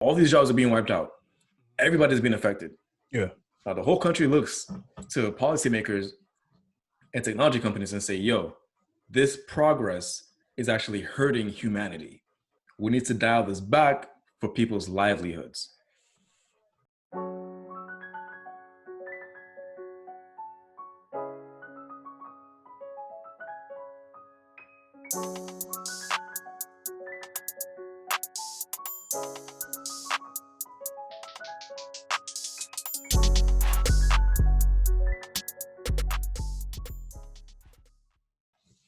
All these jobs are being wiped out. Everybody's being affected. Yeah. Now the whole country looks to policymakers and technology companies and say, yo, this progress is actually hurting humanity. We need to dial this back for people's livelihoods.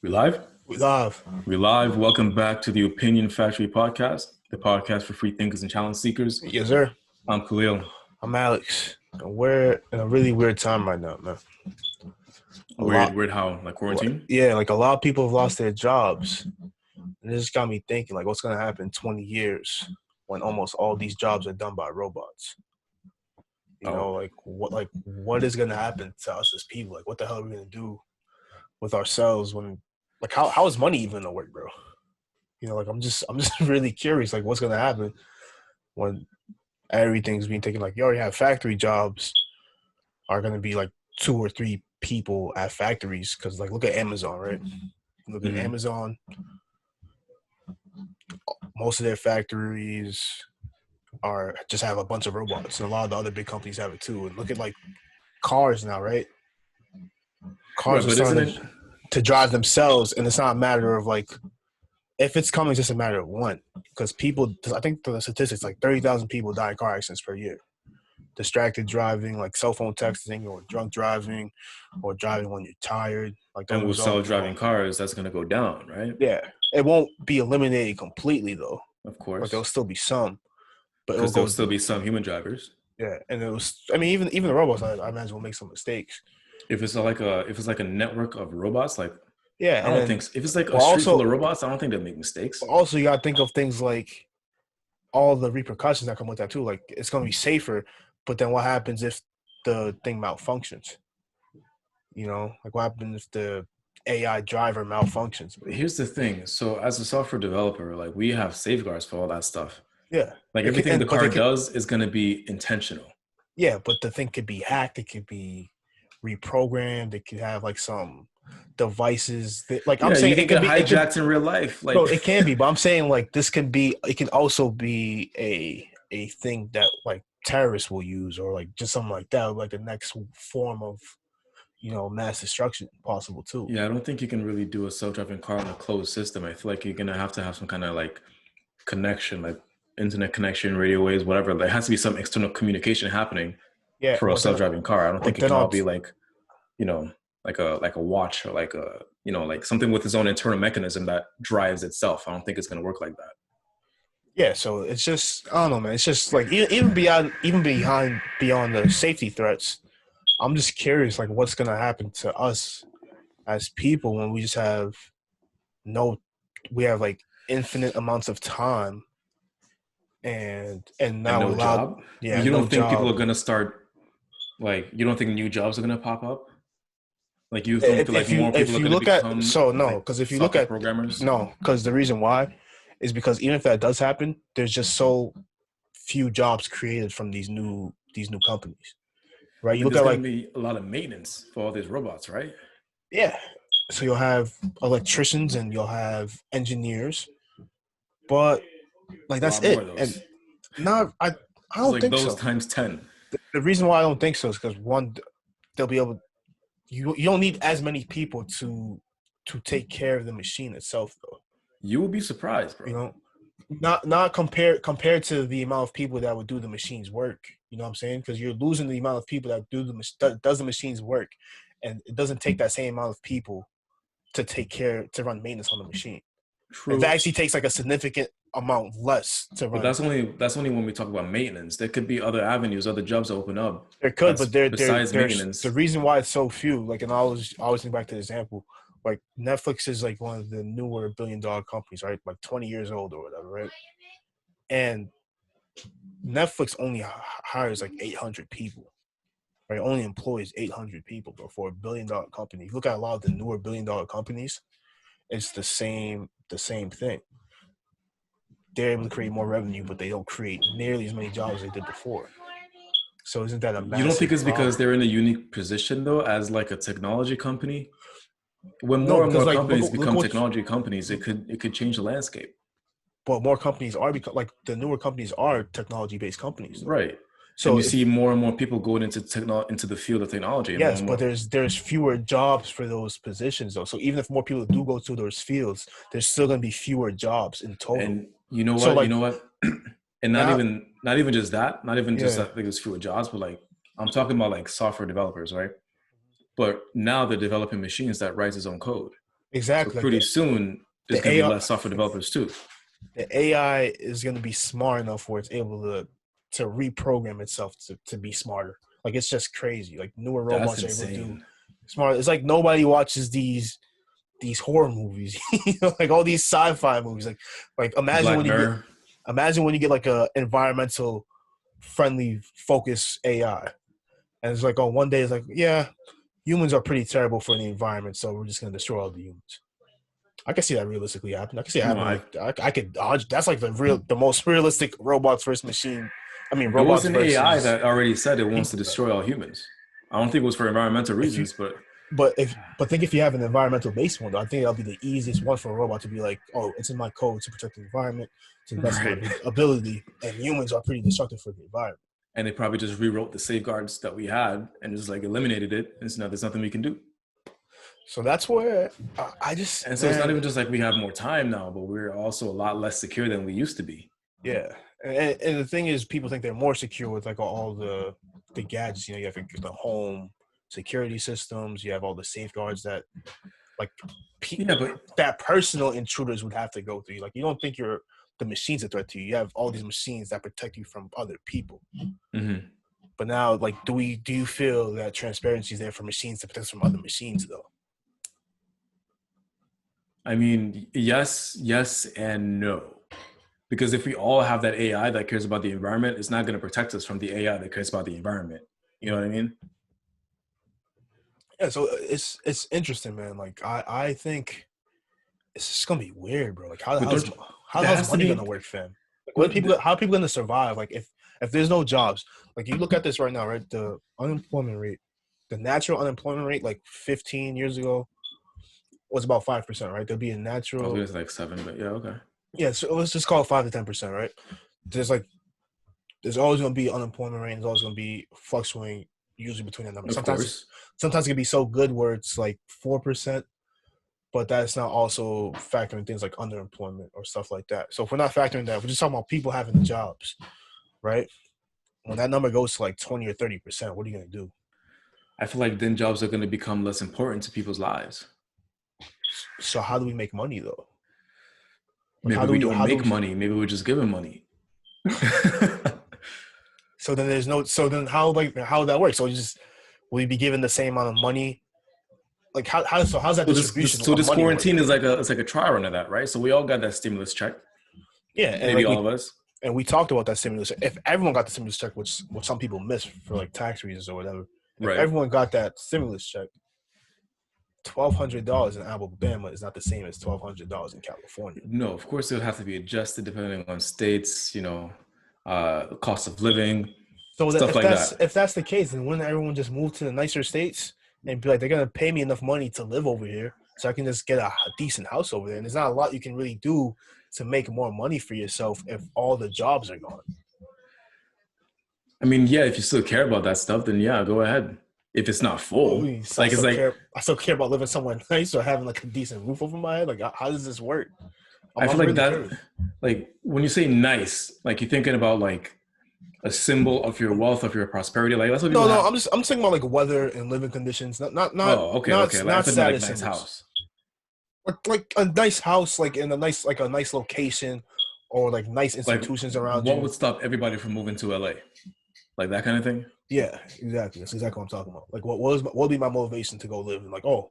We live? We live. We live. Welcome back to the Opinion Factory podcast, the podcast for free thinkers and challenge seekers. Yes, sir. I'm Khelil. I'm Alex. And we're in a really weird time right now, man. Weird how? Like quarantine? Yeah, like a lot of people have lost their jobs. And it just got me thinking, like, what's going to happen in 20 years when almost all these jobs are done by robots? You know, what is going to happen to us as people? Like, what the hell are we going to do with ourselves when, like, how is money even going to work, bro? You know, like, I'm just really curious, like, what's going to happen when everything's being taken. Like, you already have factory jobs are going to be like 2 or 3 people at factories. Because, like, look at Amazon, right? Look at Amazon. Most of their factories are just have a bunch of robots, and a lot of the other big companies have it too. And look at like cars now, right? Cars are starting to drive themselves, and it's not a matter of like if it's coming, it's just a matter of when. Because people, I think the statistics, like 30,000 people die in car accidents per year. Distracted driving, like cell phone texting, or drunk driving, or driving when you're tired. Like, and with self-driving cars, that's going to go down, right? Yeah, it won't be eliminated completely though. Of course, but there'll still be some. But because there'll still be some human drivers. Yeah, and it was. I mean, even the robots, I imagine, will make some mistakes. If it's like a network of robots, like yeah, I don't think if it's like a street full of robots, I don't think they'll make mistakes. Also, you gotta think of things like all the repercussions that come with that too. Like, it's gonna be safer, but then what happens if the thing malfunctions? You know, like what happens if the AI driver malfunctions? Here's the thing. So as a software developer, like we have safeguards for all that stuff. Yeah. Like everything the car does is going to be intentional. Yeah, but the thing could be hacked. It could be reprogrammed. It could have like some devices that, like, I'm saying, it could be hijacked in real life. Like, no, it can be, but I'm saying like this can be. It can also be a thing that like terrorists will use, or like just something like that, like the next form of, you know, mass destruction possible too. Yeah, I don't think you can really do a self-driving car in a closed system. I feel like you're gonna have to have some kind of like connection, like internet connection, radio waves, whatever. There has to be some external communication happening for a self-driving car. I don't think it can all be like, you know, like a watch, or like a, you know, like something with its own internal mechanism that drives itself. I don't think it's gonna work like that. Yeah, so it's just, I don't know, man. It's just like even beyond the safety threats, I'm just curious, like, what's gonna happen to us as people when we just have we have like infinite amounts of time, and now no job. Yeah, you don't think people are gonna start, like, you don't think new jobs are gonna pop up? Like, you don't feel like more people are gonna become because if you look at programmers? No, because the reason why is because even if that does happen, there's just so few jobs created from these new companies, right? You look at, like, be a lot of maintenance for all these robots, right? Yeah, so you'll have electricians and you'll have engineers, but like that's it. And not, I don't think so. Those times 10. The reason why I don't think so is because, one, they'll be able. You don't need as many people to take care of the machine itself, though. You will be surprised, bro. You know, not compared to the amount of people that would do the machine's work. You know what I'm saying? Because you're losing the amount of people that does the machine's work, and it doesn't take that same amount of people to run maintenance on the machine. True. It actually takes like a significant amount less to run. But that's only when we talk about maintenance. There could be other avenues, other jobs that open up. There could, but besides maintenance. The reason why it's so few, like, and I always think back to the example, like Netflix is like one of the newer billion-dollar companies, right? Like 20 years old or whatever, right? And Netflix only hires like 800 people, right? Only employs 800 people, but for a billion-dollar company. If you look at a lot of the newer billion-dollar companies, it's the same thing. they're able to create more revenue, but they don't create nearly as many jobs as they did before. So isn't that a You don't think massive it's because problem? they're in a unique position though, as like a technology company? When No, more and because more like companies look become what, technology companies, it could change the landscape. but more companies are like the newer companies are technology based companies though. Right. And So you see if more and more people going into the field of technology, and more yes, and but more. there's fewer jobs for those positions though. So even if more people do go to those fields, there's still going to be fewer jobs in total. And you know So what? You like know what? And not now, even not even just that, not even just yeah, that there's fewer jobs, but like I'm talking about like software developers, right? But now they're developing machines that write its own code. So exactly. Like pretty soon there's the going to be AI, less software developers too. the AI is going to be smart enough where it's able to reprogram itself to be smarter. Like it's just crazy. Like newer That's robots are able to do insane. smart. It's like nobody watches these horror movies, like all these sci-fi movies. Like Black Mirror. imagine when you get like a environmental friendly focus AI, and it's like oh one day it's like yeah humans are pretty terrible for the environment, so we're just gonna destroy all the humans. I can see that realistically happen. I can see it No, happening. Like I could dodge. That's like the most realistic robots versus machine. I mean, it was robots an AI versus that already said it wants to people. destroy all humans. I don't think it was for environmental If you, reasons, but but think if you have an environmental based one, though, I think that'll be the easiest one for a robot to be like, oh, it's in my code to protect the environment to the best of my right. ability, and humans are pretty destructive for the environment. And they probably just rewrote the safeguards that we had and just like eliminated it. And so now there's nothing we can do. So that's where I just And so it's not man, even just like we have more time now, but we're also a lot less secure than we used to be. yeah. And the thing is, people think they're more secure with like all the gadgets. You know, you have the home security systems. You have all the safeguards that like Yeah, but that personal intruders would have to go through. Like you don't think you're the machine's a threat to you. You have all these machines that protect you from other people. mm-hmm. But now, like, do you feel that transparency is there for machines to protect us from other machines though? I mean, yes, and no. Because if we all have that AI that cares about the environment, it's not going to protect us from the AI that cares about the environment. You know what I mean? Yeah, so it's interesting, man. Like I think it's just gonna be weird, bro. Like But don't there how's has to money be? gonna work, fam? Like what are But people how are people gonna survive? Like if there's no jobs, like you look at this right now, right? The unemployment rate, the natural unemployment rate, like 15 years ago, was about 5%, right? There'll be a I was natural gonna say like 7, but yeah, okay. yeah, so let's just call it 5 to 10%, right? There's like there's always gonna be unemployment rate, there's always gonna be fluctuating usually between that number. Of course. Sometimes it can be so good where it's like 4%, but that's not also factoring things like underemployment or stuff like that. So if we're not factoring that, we're just talking about people having jobs, right? When that number goes to like 20 or 30%, what are you gonna do? I feel like then jobs are going to become less important to people's lives. So how do we make money though? Like Maybe we don't how do make we money. Maybe we're just given money. so then there's no so then how would that work? So you just will you be given the same amount of money? Like how's that So this, this distribution so of this money work? quarantine is like a trial run of that, right? So we all got that stimulus check. Yeah, and Maybe all of us. we talked about that stimulus. If everyone got the stimulus check, which some people miss for like tax reasons or whatever, if Right. everyone got that stimulus check, $1,200 in Alabama is not the same as $1,200 in California. No, of course it would have to be adjusted depending on states, cost of living, So that stuff like that. if that's the case, then wouldn't everyone just move to the nicer states and be like, they're gonna pay me enough money to live over here, so I can just get a decent house over there? And there's not a lot you can really do to make more money for yourself if all the jobs are gone. I mean, yeah, if you still care about that stuff, then yeah, go ahead. If it's not full, I like it's still like care. I still care about living somewhere nice or having like a decent roof over my head. Like, how does this work? I feel I'm like really that, curious. like when you say nice, like you're thinking about like a symbol of your wealth, of your prosperity. Like that's what people No, have. I'm thinking about like weather and living conditions, Oh, okay, okay. Like I not thought like status nice symbols. house. Like a nice house, like in a nice location, or like nice Like institutions around what you. would stop everybody from moving to LA? Like that kind of thing. Yeah, exactly. That's exactly what I'm talking about. Like, what would be my motivation to go live? And like, oh,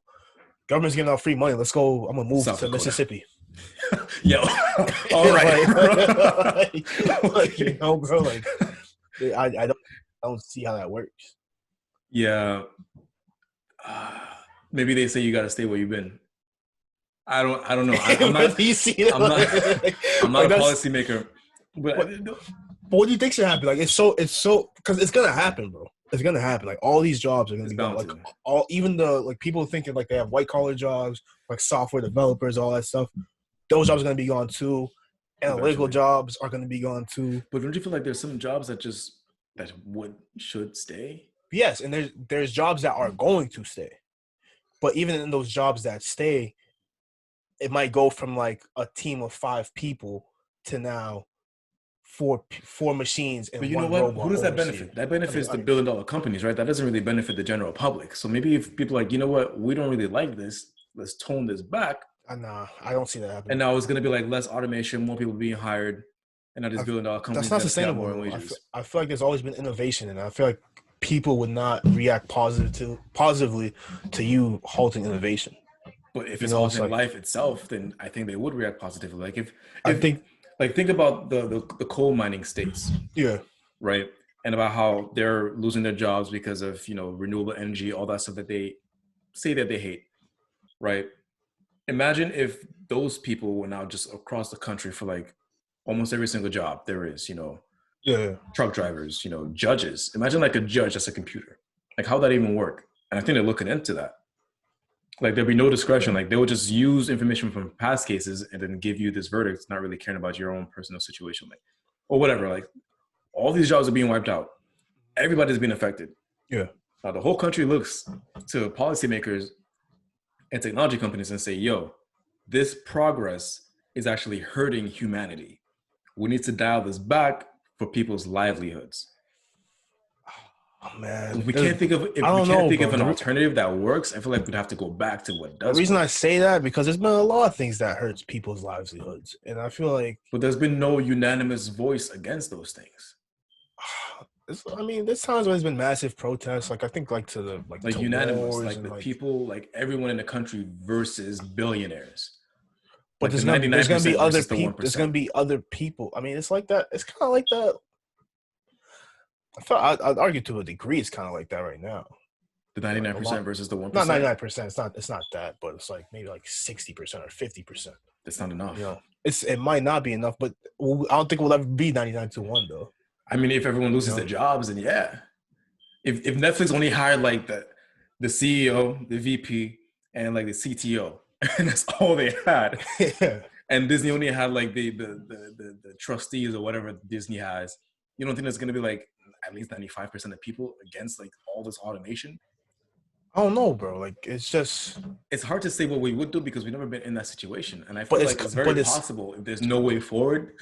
government's giving out free money. Let's go. I'm gonna move South to Dakota. Mississippi. Yo, all right, bro. like, you Okay. know, bro. Like, I don't see how that works. Yeah. Maybe they say you got to stay where you've been. I don't know. I'm not Do you see it? I'm not I'm not Like a that's policymaker, but what. But what do you think should happen? Like it's so because it's gonna happen, bro. It's gonna happen. Like all these jobs are gonna it's be gone. bound Like to. all even the like people thinking like they have white collar jobs, like software developers, all that stuff. Those jobs are gonna be gone too. Analytical Eventually. jobs are gonna be gone too. But don't you feel like there's some jobs that would should stay? Yes, and there's jobs that are going to stay. But even in those jobs that stay, it might go from like a team of 5 people to now four machines But and you know one what? Who robot does that overseeing. benefit? That benefits the billion-dollar companies, right? That doesn't really benefit the general public. So maybe if people are like, you know what, we don't really like this, let's tone this back. Nah, I don't see that And happening. now it's gonna be like less automation, more people being hired, and now these I, billion-dollar that's companies not got to pay out sustainable more in though. wages. I feel like there's always been innovation, and I feel like people would not react positively to you halting innovation. But if You it's know, it's halting like life itself, then I think they would react positively. Like I if think like think about the coal mining states, yeah, right? And about how they're losing their jobs because of renewable energy, all that stuff that they say that they hate, right? Imagine if those people were now just across the country for like almost every single job there is, yeah. truck drivers, judges. Imagine like a judge that's a computer. Like how would that even work? And I think they're looking into that. Like there'd be no discretion. Like they would just use information from past cases and then give you this verdict, not really caring about your own personal situation, like or whatever. Like all these jobs are being wiped out. Everybody's being affected. Yeah. Now the whole country looks to policymakers and technology companies and say, yo, this progress is actually hurting humanity. We need to dial this back for people's livelihoods. Oh man, If we can't think of I if we don't can't know, think of bro. an alternative that works, I feel like we'd have to go back to what The does reason work. I say that because there's been a lot of things that hurts people's livelihoods, and I feel like But there's been no unanimous voice against those things. I mean, there's times when there's been massive protests. Like I think like Like to unanimous, wars like and the like. people, like everyone in the country versus billionaires. But Like the 99% versus the There's gonna 1%. be other people. I mean, it's like that. It's kind of like that. I'd argue to a degree. It's kind of like that right now. The Like a lot, 99% versus the not 1%. 99%. It's not that, but it's like maybe like 60% or 50%. That's not You enough. know, it might not be enough, but I don't think we'll ever be 99-1 though. I mean, if everyone You loses their know, jobs, then yeah. If Netflix only hired like the CEO, the VP, and like the CTO, and that's all they had, yeah. and Disney only had like the trustees or whatever Disney has, you don't think there's gonna be like at least 95% of people against like all this automation? I don't know, bro. Like it's just, It's hard to say what we would do because we've never been in that situation, and I but feel like it's very possible if there's no way forward,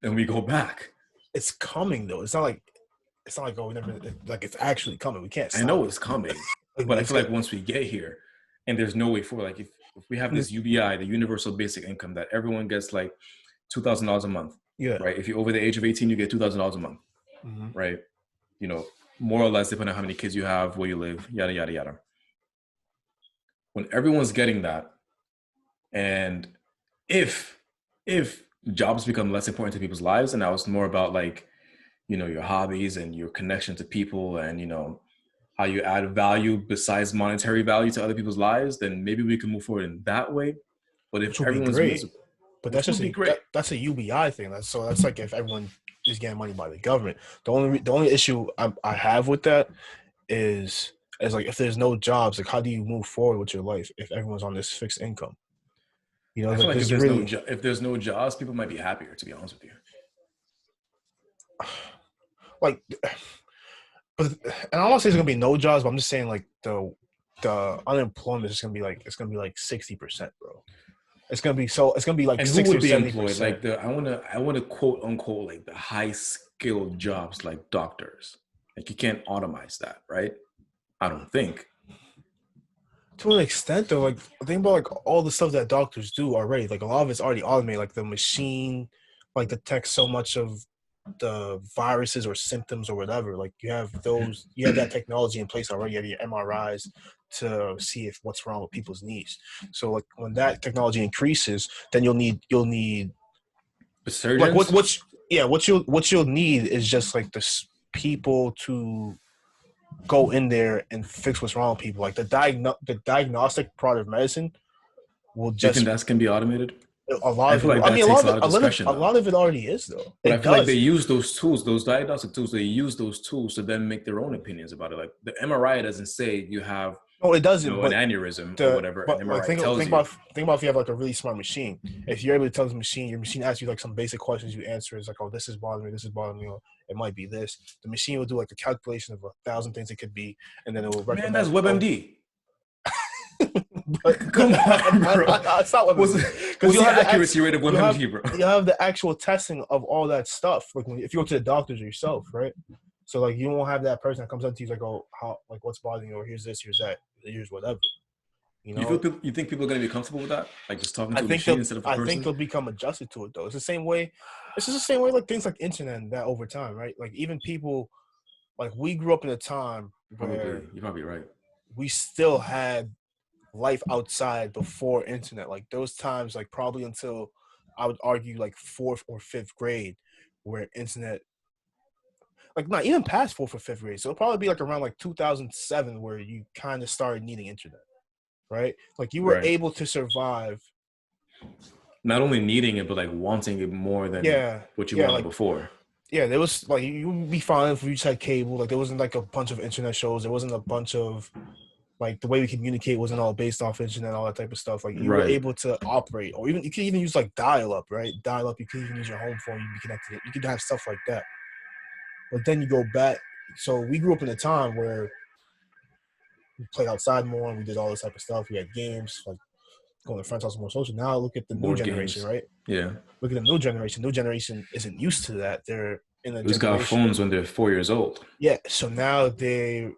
then we go back. it's coming though. It's not like oh we never like it's actually coming. We can't I stop know it. it's coming, Like, but I feel like once we get here and there's no way forward, like if we have this UBI, the universal basic income that everyone gets like $2,000 a month, yeah, right? If you're over the age of 18, you get $2,000 a month, right? More or less depending on how many kids you have, where you live, yada, yada, yada. When everyone's getting that, and if jobs become less important to people's lives, and now it's more about like, your hobbies and your connection to people and, how you add value besides monetary value to other people's lives, then maybe we can move forward in that way. But if which would be everyone's great. miserable, But which that's would just be great. that's a UBI thing. That's like if everyone is getting money by the government. The only issue I have with that is like if there's no jobs, like how do you move forward with your life if everyone's on this fixed income? You know, I feel like like there's really if there's no jobs, people might be happier, to be honest with you. like, but and I don't say there's gonna be no jobs, but I'm just saying like the unemployment is gonna be like 60%, bro. It's gonna be like And who 60 would or be 70 employed? percent. Like I wanna quote unquote like the high skilled jobs like doctors. Like you can't automate that, right? I don't think. To an extent, though, like think about like all the stuff that doctors do already. Like a lot of it's already automated. Like the machine, like detects so much of the viruses or symptoms or whatever. Like you have that technology in place already. You have your MRIs to see if what's wrong with people's knees. So like when that technology increases, then you'll need like Surgeons. what you'll need is just like this people to go in there and fix what's wrong with people. Like the diagnostic part of medicine will Do you think just that can be automated? a lot I of feel it. like I that mean, takes a lot of discretion a though. lot of it already is though. But I It feel like they does. use those tools, those diagnostic tools, they use those tools to then make their own opinions about it. Like the MRI doesn't say you have, No, it doesn't. an But aneurysm or whatever. An like MRI tells you. think about if you have like a really smart machine. If you're able to tell the machine, your machine asks you like some basic questions, you answer is like, oh, this is bothering me, this is bothering me, or it might be this. The machine will do like a calculation of 1,000 things it could be, and then it will Man, that's recommend. Oh, WebMD. but Come on, bro. it's not What's, because what's you the have accuracy rate of you have WebMD, bro? you have the actual testing of all that stuff. Like if you go to the doctors yourself, right? So like you won't have that person that comes up to you like, oh, how like what's bothering you, or here's this, here's that, here's whatever. You know, You think people are gonna be comfortable with that? Like just talking I to a think machine instead of a I think person? they'll become adjusted to it though. It's the same way. It's just the same way like things like internet and that over time, right? Like even people like we grew up in a time where You're probably right. we still had life outside before internet. Like those times, like probably until I would argue like fourth or fifth grade, where internet, like not even past fourth or fifth grade. So it'll probably be like around like 2007 where you kind of started needing internet, right? Like you were Right. able to survive. Not only needing it, but like wanting it more than Yeah, what you yeah, wanted like before. yeah. There was like you would be fine if you just had cable. Like there wasn't like a bunch of internet shows. There wasn't a bunch of like the way we communicate wasn't all based off internet, all that type of stuff. Like you were Right. able to operate, or even you could even use like dial up, right? Dial up. You could even use your home phone. You be connected. You could have stuff like that. But then you go back. So we grew up in a time where we played outside more and we did all this type of stuff. We had games, like going to friends' house more social. Now look at the new Board generation, games. right? Yeah. Look at the new generation. New generation isn't used to that. They're in a Who's got generation. phones when they're 4 years old? Yeah. So now they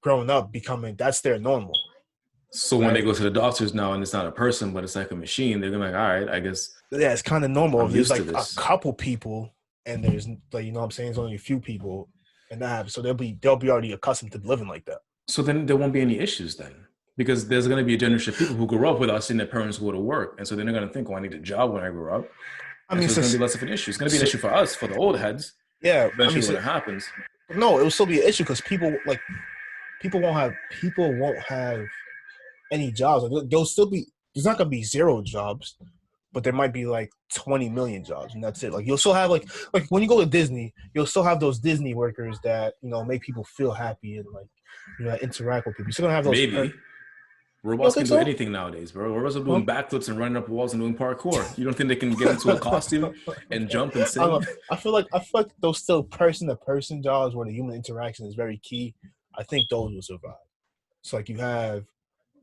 growing up becoming that's their normal. So when they Right? go to the doctors now and it's not a person, but it's like a machine, they're gonna be like, all right, I guess Yeah, it's kind of normal. I'm If there's used to like a this. couple people and there's like you know what I'm saying, it's only a few people and that happens. So they'll be already accustomed to living like that. So then there won't be any issues then. Because there's gonna be a generation of people who grew up without seeing their parents go to work. And so then they're gonna think, oh, I need a job when I grow up. I And mean, so it's gonna be since less of an issue. It's gonna be an so, issue for us, for the old heads, yeah, I mean, eventually when it happens. no, it will still be an issue because people won't have any jobs. Like, there'll still be there's not gonna be zero jobs, but there might be like 20 million jobs, and that's it. Like you'll still have like when you go to Disney, you'll still have those Disney workers that you know make people feel happy and like you know interact with people. You're still gonna have those. Maybe. You don't Robots think can do so? anything nowadays, bro. Robots are doing Huh? backflips and running up walls and doing parkour. You don't think they can get into a costume and jump and I, don't know. sing? I feel like those still person to person jobs where the human interaction is very key. I think those will survive. So like you have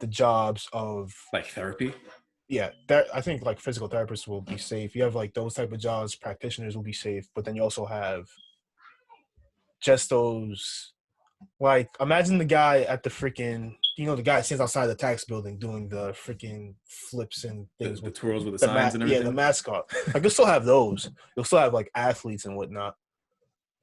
the jobs of Like therapy? yeah, that I think like physical therapists will be safe. You have like those type of jobs, practitioners will be safe, but then you also have just those like imagine the guy at the freaking you know the guy stands outside the tax building doing the freaking flips and things The with twirls with the signs and the everything? mascot. Like you'll still have those. You'll still have like athletes and whatnot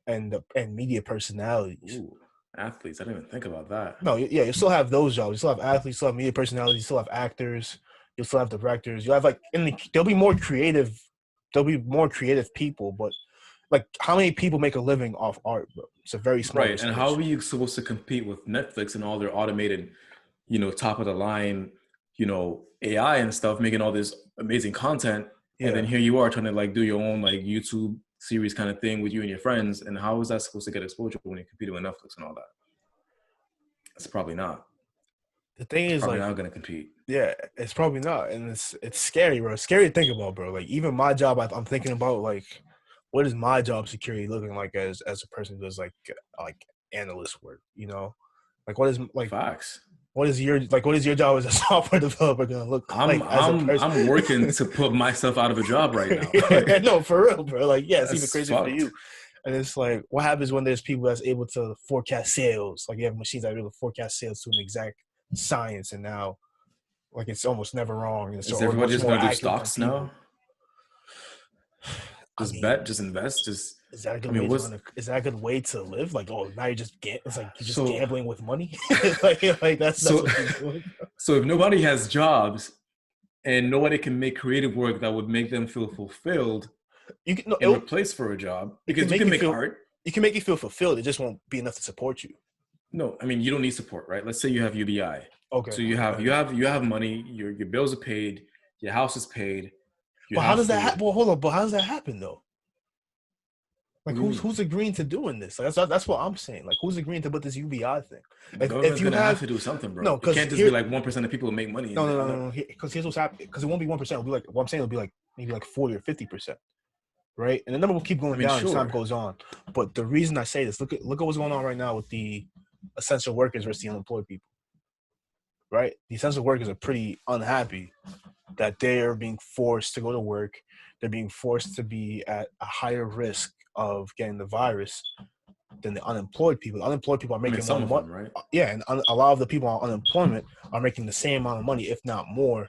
and media personalities. Ooh, athletes. I didn't even think about that. No, yeah, you still have those jobs. You still have athletes, you still have media personalities, you still have actors, you'll still have directors. You have like there'll be more creative. There'll be more creative people, but like how many people make a living off art, bro? It's a very small Right. And how percentage. are you supposed to compete with Netflix and all their automated, top of the line, AI and stuff, making all this amazing content. And then Yeah, here you are trying to like do your own like YouTube series kind of thing with you and your friends. And how is that supposed to get exposure when you're competing with Netflix and all that? It's probably not. the thing It's is probably like not going to compete. yeah, it's probably not, and it's scary, bro. It's scary to think about, bro. Like even my job, I'm thinking about like, what is my job security looking like as a person who does like analyst work? You know, like Facts. what is your job as a software developer gonna look I'm like as a I'm person? I'm working to put myself out of a job right now. Yeah, no, for real, bro. Like yeah, it's even That's crazier for fucked. you. And it's like, what happens when there's people that's able to forecast sales? Like you have machines that are able to forecast sales to an exact science, and now like it's almost never wrong, and so Is or everybody much just more going to do accurate than stocks now? people. I Just mean, bet, just invest, just. is that a I good mean, way to what's run? Is that a good way to live? Like, oh, now you're just it's like you're just so gambling with money. like that's so what you're doing. so if nobody has jobs and nobody can make creative work that would make them feel fulfilled You can no, and replace for a job it can because you make can you make feel art. it can make you feel fulfilled. It just won't be enough to support you. No, I mean you don't need support, right? Let's say you have UBI. Okay. So you have money, your bills are paid, your house is paid. You But how does have that food. happen? Well, hold on. But how does that happen though? What Like do you mean? who's agreeing to doing this? Like that's what I'm saying. Like who's agreeing to put this UBI thing? The If government's you gonna have have to do something, no, bro. It because can't just be here like 1% of people who make money. no And no no I'm no not, no because here's what's happening. Because it won't be 1%. It'll be like what I'm saying. It'll be like maybe like 40 or 50%, right? And the number will keep I going mean, down as time sure. goes on. But the reason I say this, look at what's going on right now with the essential workers versus the unemployed people, right? The essential workers are pretty unhappy that they're being forced to go to work. They're being forced to be at a higher risk of getting the virus than the unemployed people. The unemployed people are I mean, making more some of money. them, right? Yeah, and a lot of the people on unemployment are making the same amount of money, if not more,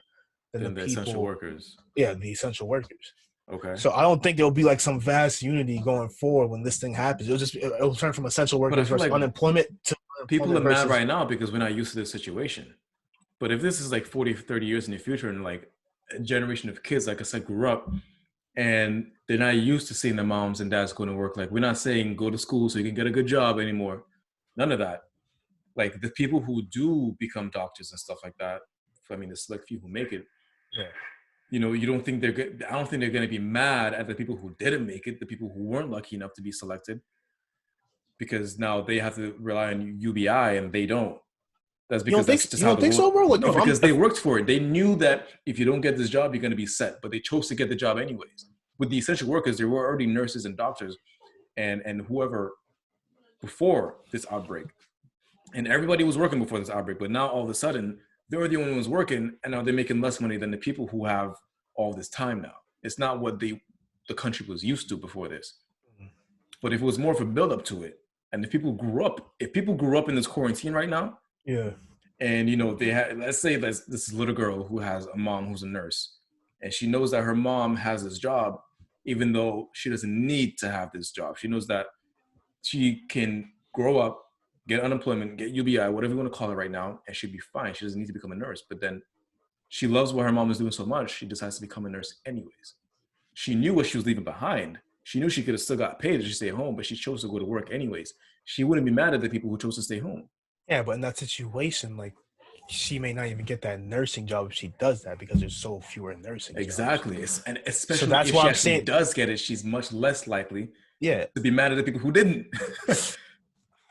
than the Than the essential people. workers. Yeah, the essential workers. Okay. So I don't think there'll be like some vast unity going forward when this thing happens. It'll turn from essential But I workers feel versus like unemployment to people are unemployment mad versus right now because we're not used to this situation. But if this is like 40, 30 years in the future and like a generation of kids, like I said, grew up and they're not used to seeing their moms and dads going to work. Like we're not saying go to school so you can get a good job anymore. None of that. Like the people who do become doctors and stuff like that, I mean, the select few who make it, yeah. you don't think they're good. I don't think they're going to be mad at the people who didn't make it, the people who weren't lucky enough to be selected, because now they have to rely on UBI and they don't. That's because that's just You how don't the think world. so, bro? Like No, if I'm because they if worked for it. They knew that if you don't get this job, you're going to be set. But they chose to get the job anyways. With the essential workers, there were already nurses and doctors, and whoever before this outbreak, and everybody was working before this outbreak. But now all of a sudden, they're the only ones working, and now they're making less money than the people who have all this time now. It's not what the country was used to before this. But if it was more of a build up to it, and if people grew up in this quarantine right now, yeah. and they had, let's say this little girl who has a mom who's a nurse, and she knows that her mom has this job, even though she doesn't need to have this job. She knows that she can grow up, get unemployment, get UBI, whatever you want to call it right now, and she'd be fine. She doesn't need to become a nurse. But then she loves what her mom is doing so much, she decides to become a nurse anyways. She knew what she was leaving behind. She knew she could have still got paid if she stayed home, but she chose to go to work anyways. She wouldn't be mad at the people who chose to stay home. Yeah, but in that situation, like she may not even get that nursing job if she does that because there's so fewer nursing jobs. Exactly. And So especially that's if why she I'm actually saying, does get it, she's much less likely yeah. to be mad at the people who didn't.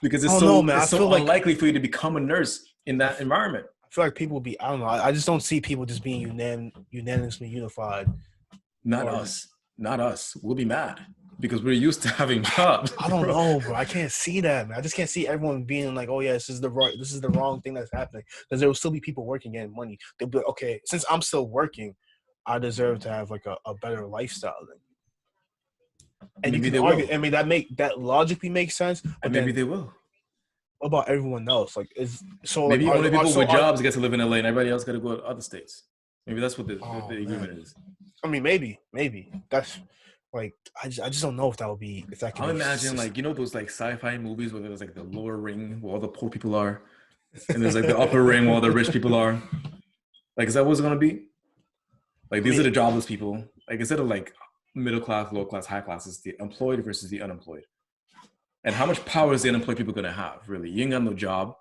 Because I it's don't know, so man. it's so unlikely for you to become a nurse in that environment. I feel like people will be. I don't know. I just don't see people just being unanimously unified. Not Or us. Not us. We'll be mad because we're used to having jobs. I don't Bro. know, bro. I can't see that, man. I just can't see everyone being like, "Oh yeah, this is the wrong thing that's happening." Because there will still be people working getting money. They'll be like, "Okay, since I'm still working, I deserve to have like a better lifestyle." And you Maybe can they argue. will. I mean, that logically makes sense. And But maybe then they will. what about everyone else? Like, is so like Maybe only are people so with are. jobs get to live in LA and everybody else got to go to other states. Maybe that's what Oh the agreement man. is. I mean, maybe that's like I just don't know if that would be if that could I'll be. imagine like those like sci-fi movies where there's like the lower ring where all the poor people are, and there's like the upper ring where all the rich people are. Like, is that what it's gonna be? Like, I these are mean, the jobless people. Like, instead of like middle class, low class, high class, it's the employed versus the unemployed. And how much power is the unemployed people gonna have? Really, you ain't got no job.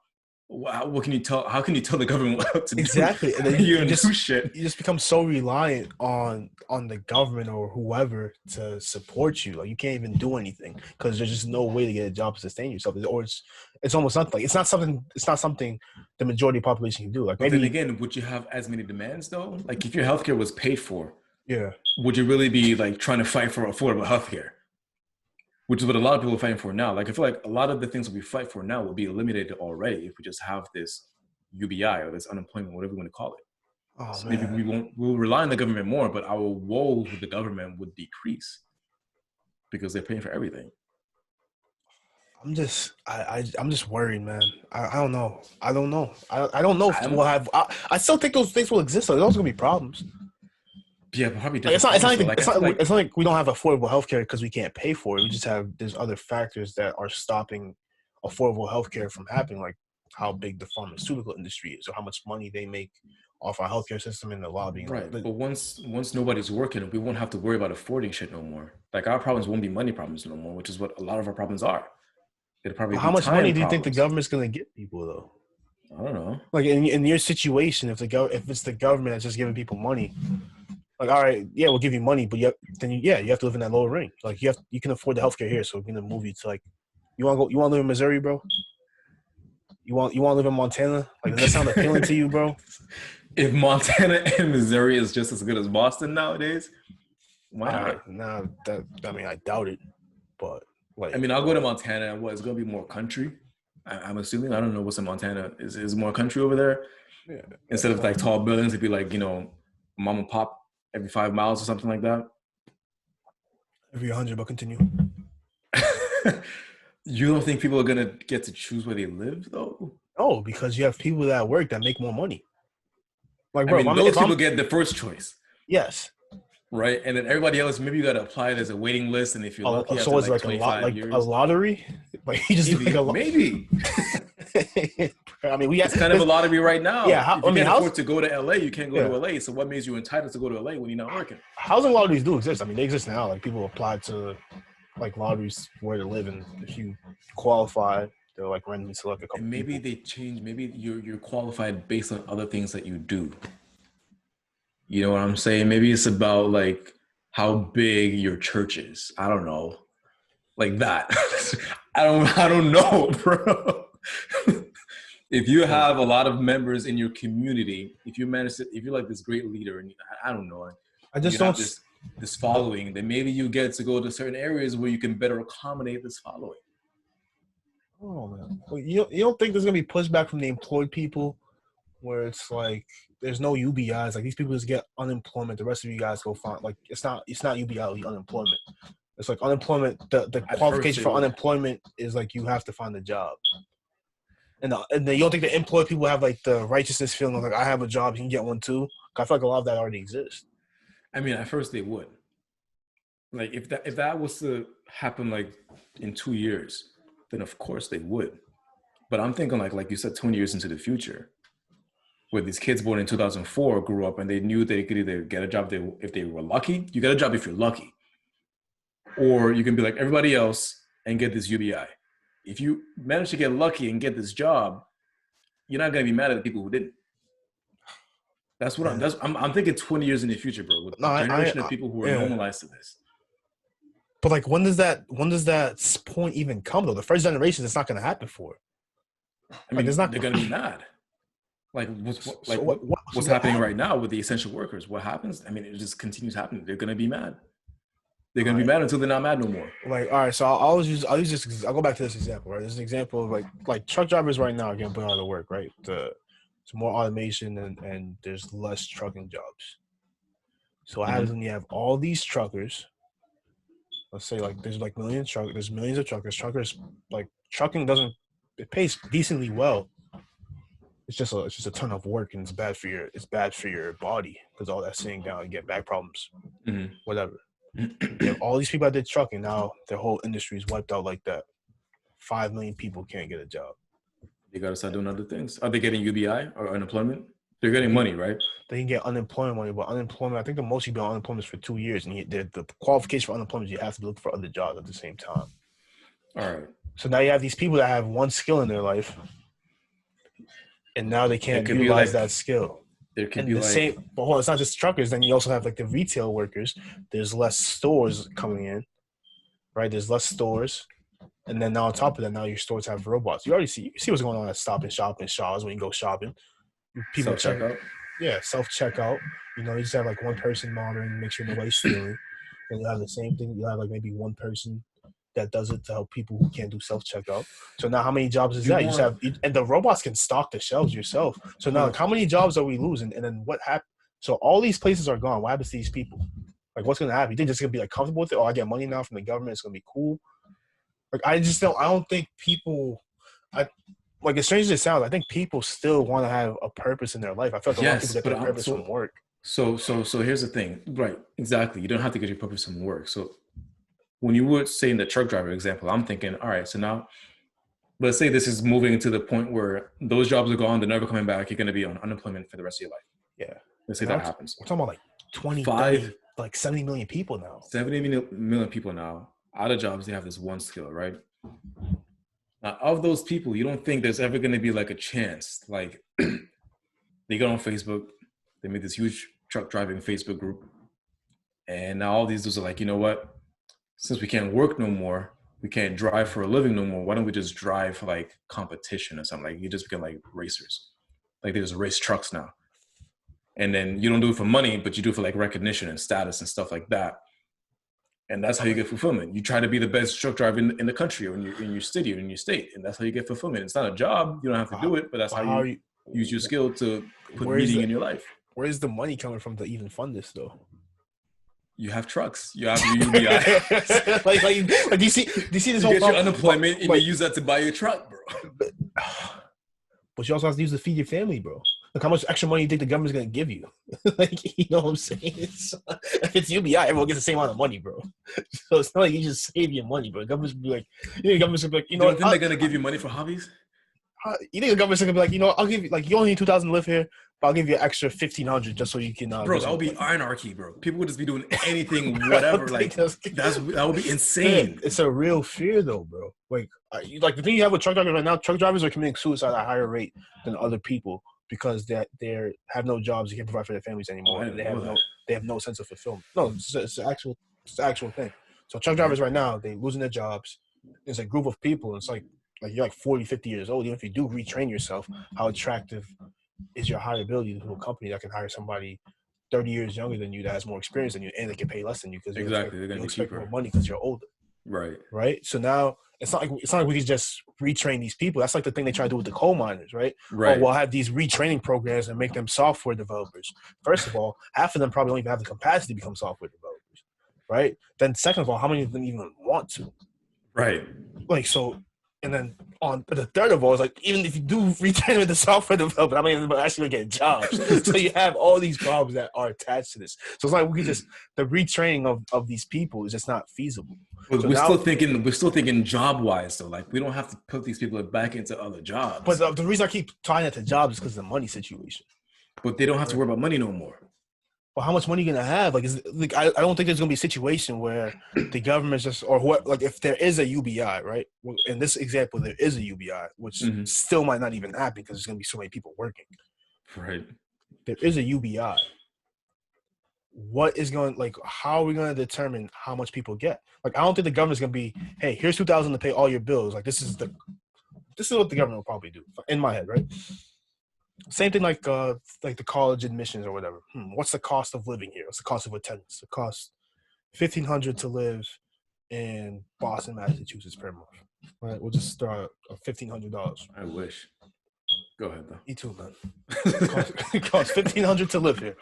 What can you tell? How can you tell the government what to do? exactly, and then You don't do shit. you just become so reliant on the government or whoever to support you. Like you can't even do anything because there's just no way to get a job to sustain yourself. Or it's almost nothing. Like it's not something the majority of the population can do. Like But then maybe again, would you have as many demands though? Like, if your healthcare was paid for, yeah. would you really be like trying to fight for affordable healthcare? Which is what a lot of people are fighting for now. Like, I feel like a lot of the things that we fight for now will be eliminated already if we just have this UBI or this unemployment, whatever you want to call it. Oh So maybe man. we'll rely on the government more, but our woes with the government would decrease because they're paying for everything. I'm just worried, man. I don't know. I don't know. I don't know if I'm, we'll have. I still think those things will exist. So there's also gonna be problems. yeah, but probably Like different problems. So like, I feel like, it's not like we don't have affordable healthcare because we can't pay for it. We just have there's other factors that are stopping affordable healthcare from happening, like how big the pharmaceutical industry is or how much money they make off our healthcare system and the lobbying. Like, right. But once nobody's working, we won't have to worry about affording shit no more. Like, our problems won't be money problems no more, which is what a lot of our problems are. It'd probably How be much money time do you think the problems. government's gonna give people though? I don't know. Like in your situation, if it's the government that's just giving people money, like all right, yeah, we'll give you money, but you have to live in that lower ring. Like you can afford the healthcare here, so we're gonna move you to like you want to live in Missouri, bro? You want to live in Montana? Like does that sound appealing to you, bro? If Montana and Missouri is just as good as Boston nowadays, why not? Nah, I mean I doubt it, but I like mean, I'll go to Montana and what? It's gonna be more country. I'm assuming. I don't know what's in Montana. Is more country over there yeah, instead of like tall buildings? It'd be like mom and pop every 5 miles or something like that. every 100, but continue. You don't think people are gonna get to choose where they live though? Oh, because you have people that work that make more money. Like, I bro, mean, those people get the first choice. Yes. Right, and then everybody else, maybe you got to apply. There's a waiting list, and if you're lucky, so after it's like like 25 years, a lottery. Like you just maybe, do like maybe. I mean, it's kind of a lottery right now. Yeah, if you can't afford to go to LA, you can't go to LA. So what means you're entitled to go to LA when you're not working? Housing lotteries do exist. I mean, they exist now. Like people apply to like lotteries where to live, and if you qualify, they'll like randomly select a couple. And maybe people. they change. Maybe you're qualified based on other things that you do. You know what I'm saying? Maybe it's about like how big your church is. I don't know, like that. I don't know, bro. If you have a lot of members in your community, if you're like this great leader, and I don't know, I just you don't have this following, then maybe you get to go to certain areas where you can better accommodate this following. Oh man, well, you don't think there's gonna be pushback from the employed people, where it's like there's no UBIs, like these people just get unemployment. The rest of you guys go find like it's not UBI unemployment. It's like unemployment. The qualification for unemployment is like you have to find a job. And then you don't think the employed people have like the righteousness feeling of like I have a job, you can get one too. I feel like a lot of that already exists. I mean, at first they would. Like if that was to happen like in 2 years, then of course they would. But I'm thinking like you said, 20 years into the future, where these kids born in 2004 grew up and they knew they could either get a job if they were lucky. You get a job if you're lucky, or you can be like everybody else and get this UBI. If you manage to get lucky and get this job, you're not going to be mad at the people who didn't. That's what I'm thinking 20 years in the future, bro, with a generation of people who are normalized to this. But like, when does that point even come though? The first generation, it's not going to happen for. I mean, they're going to be mad. Like what's happening right now with the essential workers? What happens? I mean, it just continues happening. They're going to be mad. They're going to be mad until they're not mad no more. Like, all right, so I'll go back to this example, right? This is an example of like truck drivers right now are getting put out of work, right? It's more automation and there's less trucking jobs. So what happens when you have all these truckers? Let's say like there's millions of truckers. Truckers, like trucking it pays decently well. It's just a ton of work and it's bad for your body because all that sitting down, you get back problems, whatever. You have all these people that did trucking, now their whole industry is wiped out like that. 5 million people can't get a job. They got to start doing other things. Are they getting UBI or unemployment? They're getting money, right? They can get unemployment money, but unemployment, I think the most you get on unemployment is for 2 years, and the qualification for unemployment is you have to look for other jobs at the same time. All right. So now you have these people that have one skill in their life, and now they can't utilize that skill. There could be same, but hold on, it's not just truckers. Then you also have like the retail workers. There's less stores coming in, right? There's less stores, and then now on top of that, now your stores have robots. You see what's going on at Stop and Shop and Shaw's when you go shopping. People self-checkout. Yeah, self-checkout. You just have like one person monitoring, make sure nobody's stealing. And you have the same thing. You have like maybe one person that does it to help people who can't do self-checkout. So now how many jobs is that? You just have, and the robots can stock the shelves yourself. So now like, how many jobs are we losing? And then what happened? So all these places are gone. What happens to these people? Like what's going to happen? You think it's going to be like comfortable with it? Oh, I get money now from the government. It's going to be cool. Like I don't think people, like as strange as it sounds, I think people still want to have a purpose in their life. I feel like a lot of people get their purpose from work. So here's the thing. Right, exactly. You don't have to get your purpose from work. So when you were saying the truck driver example, I'm thinking, all right, so now let's say this is moving to the point where those jobs are gone, they're never coming back. You're going to be on unemployment for the rest of your life. Yeah. Let's say that happens. We're talking about like 25, like 70 million people now. 70 million people now out of jobs. They have this one skill, right? Now, of those people, you don't think there's ever going to be like a chance, like they get on Facebook, they make this huge truck driving Facebook group, and now all these dudes are like, you know what? Since we can't work no more, we can't drive for a living no more. Why don't we just drive for like competition or something? Like you just become like racers. Like there's race trucks now, and then you don't do it for money, but you do it for like recognition and status and stuff like that. And that's how you get fulfillment. You try to be the best truck driver in the country or in your city or in your state, and that's how you get fulfillment. It's not a job; you don't have to do it, but that's how you use your skill to put meaning in your life. Where's the money coming from to even fund this, though? You have trucks. You have your UBI. like do you see this you whole get your unemployment and you use that to buy your truck, bro. But you also have to use it to feed your family, bro. Like how much extra money you think the government's gonna give you? Like, you know what I'm saying? If it's UBI, everyone gets the same amount of money, bro. So it's not like you just save your money, bro. The government's gonna be like, you know, you think they're gonna give you money for hobbies? You think the government's gonna be like, you know, I'll give you, like, you only need 2,000 to live here, but I'll give you an extra 1,500 just so you can. Bro, that would be anarchy, bro. People would just be doing anything, whatever. Like that would be insane. It's a real fear, though, bro. Like the thing you have with truck drivers right now, truck drivers are committing suicide at a higher rate than other people because they have no jobs, they can't provide for their families anymore. They have no sense of fulfillment. No, it's an actual thing. So truck drivers right now, they losing their jobs. There's a group of people. It's like you're like 40, 50 years old. Even if you do retrain yourself, how attractive is your hireability to a company that can hire somebody 30 years younger than you that has more experience than you and they can pay less than you because you expect more money because you're older. Right. So now it's not like we can just retrain these people. That's like the thing they try to do with the coal miners, right? Oh, we'll have these retraining programs and make them software developers. First of all, half of them probably don't even have the capacity to become software developers, right? Then second of all, how many of them even want to? Right. Like, so, and then on the third of all, is like, even if you do retrain with the software development, I mean, but actually get jobs. So you have all these problems that are attached to this. So it's like the retraining of these people is just not feasible. But so we're still thinking job wise though. Like we don't have to put these people back into other jobs. But the reason I keep tying it to jobs is because of the money situation. But they don't have to worry about money no more. Well, how much money are you gonna have? I don't think there's gonna be a situation where the government's just if there is a UBI, right? Well, in this example, there is a UBI, which still might not even happen because there's gonna be so many people working. Right. There is a UBI. How are we gonna determine how much people get? Like, I don't think the government's gonna be, hey, here's 2,000 to pay all your bills. Like, this is what the government will probably do in my head, right? Same thing like the college admissions or whatever. What's the cost of living here? What's the cost of attendance? The cost $1,500 to live in Boston, Massachusetts per month. Right? We'll just start at $1,500. I wish. Go ahead though. Me too, man. It costs $1,500 to live here.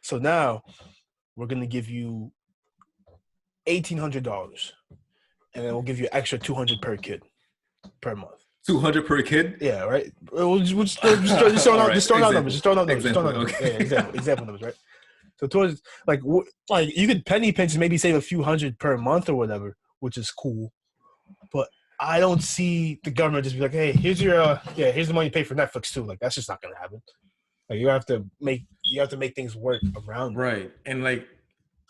So now we're gonna give you $1,800, and then we'll give you extra $200 per kid per month. 200 per kid? Yeah, right. We'll just throw out numbers. Just throw out numbers. Okay. Yeah, example numbers, right? So towards like you could penny pinch and maybe save a few hundred per month or whatever, which is cool. But I don't see the government just be like, hey, here's the money you pay for Netflix too. Like that's just not gonna happen. Like you have to make things work around it. Right. And like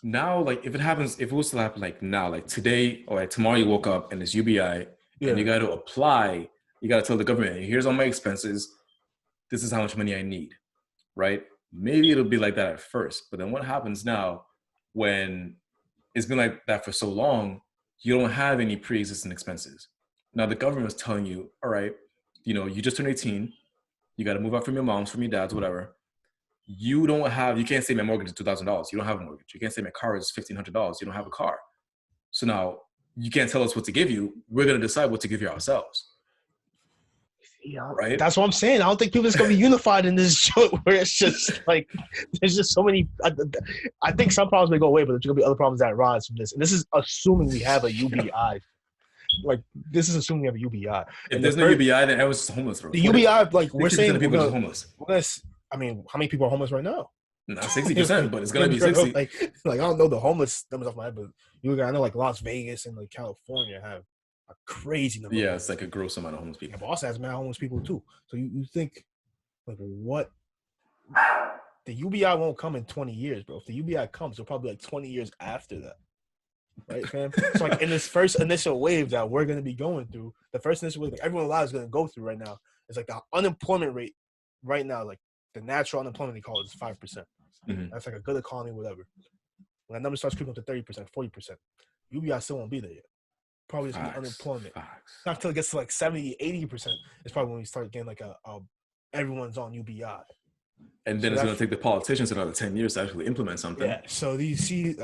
now, like if it was to happen like now, like today or like tomorrow you woke up and it's UBI and you got to apply. You got to tell the government, hey, here's all my expenses. This is how much money I need, right? Maybe it'll be like that at first. But then what happens now when it's been like that for so long, you don't have any pre-existing expenses. Now the government's telling you, all right, you just turned 18. You got to move out from your mom's, from your dad's, whatever. You can't say my mortgage is $2,000. You don't have a mortgage. You can't say my car is $1,500. You don't have a car. So now you can't tell us what to give you. We're going to decide what to give you ourselves. Yeah, right. That's what I'm saying. I don't think people are going to be unified in this joke where it's just like there's just so many. I think some problems may go away, but there's going to be other problems that arise from this. And this is assuming we have a UBI. Like this is assuming we have a UBI. If there's no UBI, then everyone's just homeless. Bro. The UBI, like we're saying, people are homeless. I mean, how many people are homeless right now? Not 60%, but it's going to be 60. Like I don't know the homeless numbers off my head, but I know like Las Vegas and like California have a crazy number. Yeah, it's like a gross amount of homeless people. Yeah, Boston has mad homeless people too. So you think like what? The UBI won't come in 20 years, bro. If the UBI comes, it'll probably be like 20 years after that. right, fam? So like in this first initial wave that we're gonna be going through, the first initial wave like everyone alive is gonna go through right now, is like the unemployment rate right now, like the natural unemployment they call it is 5%. That's like a good economy, whatever. When that number starts creeping up to 30%, 40%, UBI still won't be there yet. Probably just be unemployment. Not until it gets to like 70, 80%, it's probably when we start getting like a everyone's on UBI. And then it's going to take the politicians another 10 years to actually implement something. Yeah. So you see,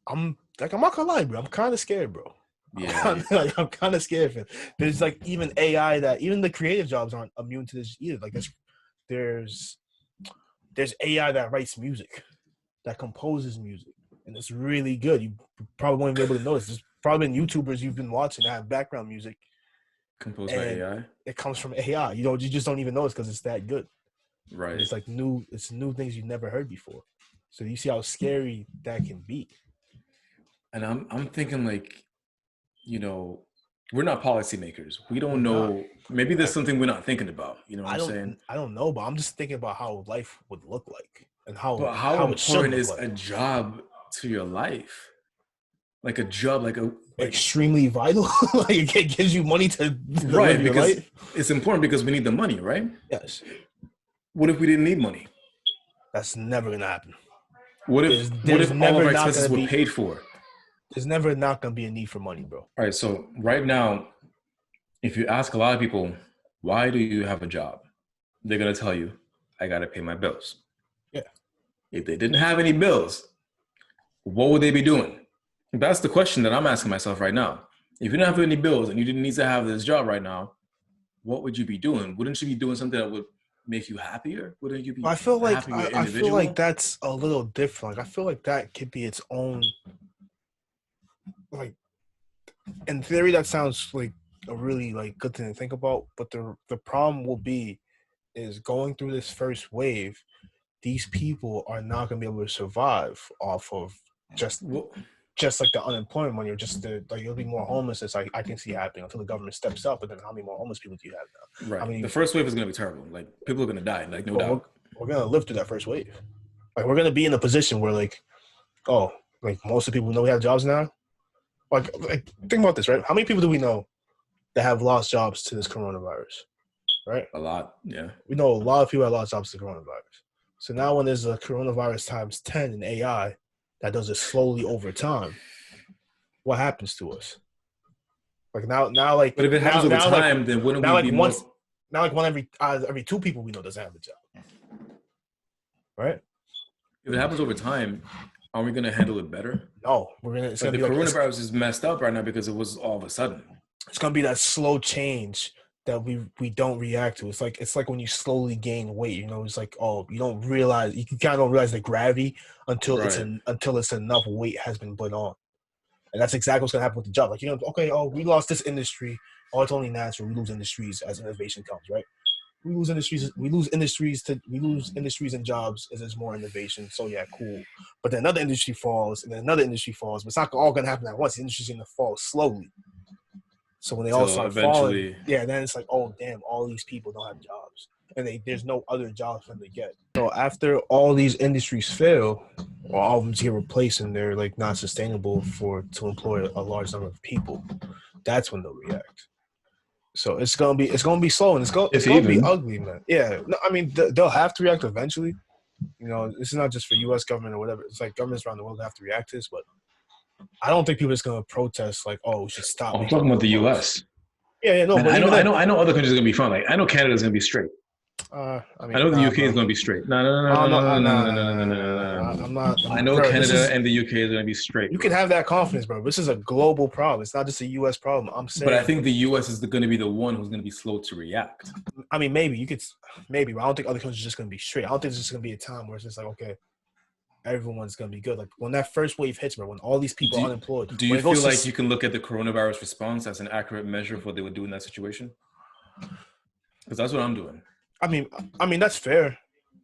I'm not gonna lie, bro. I'm kind of scared, bro. Yeah. I'm kind of scared of it. There's like even AI that even the creative jobs aren't immune to this either. Like there's AI that writes music, that composes music, and it's really good. You probably won't be able to notice. There's probably been YouTubers you've been watching that have background music composed by AI. It comes from AI. You just don't even notice because it's that good. Right. It's like new things you've never heard before. So you see how scary that can be. And I'm thinking like, we're not policymakers. We don't know. Maybe there's something we're not thinking about. You know what I'm saying? I don't know, but I'm just thinking about how life would look like and how important is a job to your life? Like a job, extremely vital. Like it gives you money to live your life. It's important because we need the money, right? Yes. What if we didn't need money? That's never gonna happen. What if all of our expenses were paid for? There's never not gonna be a need for money, bro. All right. So right now, if you ask a lot of people, why do you have a job? They're gonna tell you, I gotta pay my bills. Yeah. If they didn't have any bills, what would they be doing? That's the question that I'm asking myself right now. If you didn't have any bills and you didn't need to have this job right now, what would you be doing? Wouldn't you be doing something that would make you happier? Wouldn't you be? I feel like that's a little different. Like I feel like that could be its own. Like in theory, that sounds like a really like good thing to think about. But the problem will be is going through this first wave. These people are not going to be able to survive off of just like the unemployment money, or just you'll be more homeless. It's like I can see happening until the government steps up. But then how many more homeless people do you have now? Right. I mean, the first wave is going to be terrible. Like people are going to die. Like no doubt. We're going to live through that first wave. Like we're going to be in a position where like most of the people know we have jobs now. Like think about this, right? How many people do we know that have lost jobs to this coronavirus? Right. A lot. Yeah. We know a lot of people have lost jobs to coronavirus. So now when there's a coronavirus times 10 in AI that does it slowly over time, what happens to us? Like now, like. But if it happens over time, then wouldn't we be more? Now, like one every two people we know doesn't have a job, right? If it happens over time, are we gonna handle it better? No, we're gonna. It's gonna be coronavirus is messed up right now because it was all of a sudden. It's gonna be that slow change that we don't react to. It's like when you slowly gain weight, it's like, you don't realize, you kind of don't realize the gravity until it's enough weight has been put on. And that's exactly what's gonna happen with the job. Like, we lost this industry. It's only natural. We lose industries as innovation comes, right? We lose industries and jobs as there's more innovation. So yeah, cool. But then another industry falls, and then another industry falls. But it's not all gonna happen at once. The industry's gonna fall slowly. So when they all start falling, then it's like, oh damn, all these people don't have jobs, and there's no other jobs for them to get. So after all these industries fail, or all of them get replaced, and they're like not sustainable to employ a large number of people, that's when they'll react. So it's gonna be slow, and it's gonna be ugly, man. Yeah, no, I mean they'll have to react eventually. This is not just for U.S. government or whatever. It's like governments around the world have to react to this, but I don't think people are just gonna protest like, we should stop. I'm talking about the U.S. Yeah, no. But I know other countries are gonna be fine. Like I know Canada's gonna be straight. I know the UK is gonna be straight. No. I'm not. I know Canada and the UK is gonna be straight. You can have that confidence, bro. This is a global problem. It's not just a U.S. problem. I'm saying. But I think the U.S. is gonna be the one who's gonna be slow to react. I mean, maybe, but I don't think other countries are just gonna be straight. I don't think it's just gonna be a time where it's just like, okay, everyone's gonna be good. Like when that first wave hits, bro, when all these people are unemployed. Do you feel like you can look at the coronavirus response as an accurate measure of what they would do in that situation? Because that's what I'm doing. I mean that's fair.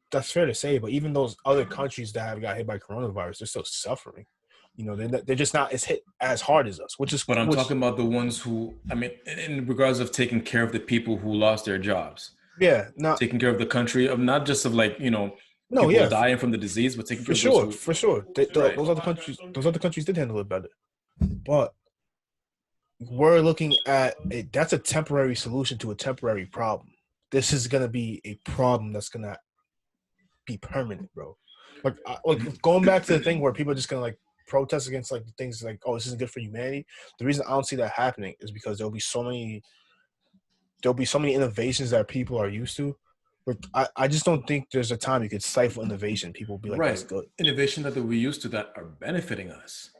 That's fair to say. But even those other countries that have got hit by coronavirus, they're still suffering. They're just not as hit as hard as us. But I'm talking about the ones who, in regards of taking care of the people who lost their jobs. Yeah, taking care of the country of not just of like people dying from the disease, but taking care of for sure. Those other countries did handle it better. but we're looking at it. That's a temporary solution to a temporary problem. This is gonna be a problem that's gonna be permanent, bro. Like going back to the thing where people are just gonna like protest against like things like, oh, this isn't good for humanity. The reason I don't see that happening is because there'll be so many innovations that people are used to. But I just don't think there's a time you could stifle innovation. People will be like, that's Right. good. Innovation that we used to that are benefiting us.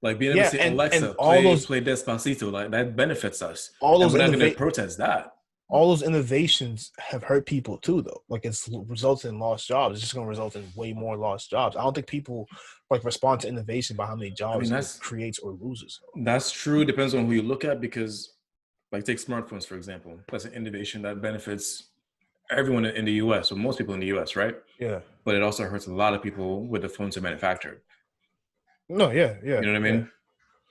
Like being able to Yeah, say, and Alexa, play Despacito, like that benefits us. all And those we're not gonna innovate protest that. all those innovations have hurt people too, though. Like it's resulted in lost jobs. It's just going to result in way more lost jobs. I don't think people like respond to innovation by how many I mean, jobs it creates or loses. that's true. Depends on who you look at, because like take smartphones, for example. That's an innovation that benefits everyone in the US, or most people in the US, right? Yeah. But it also hurts a lot of people with the phones are manufactured. No, yeah, yeah, You know what I yeah. mean?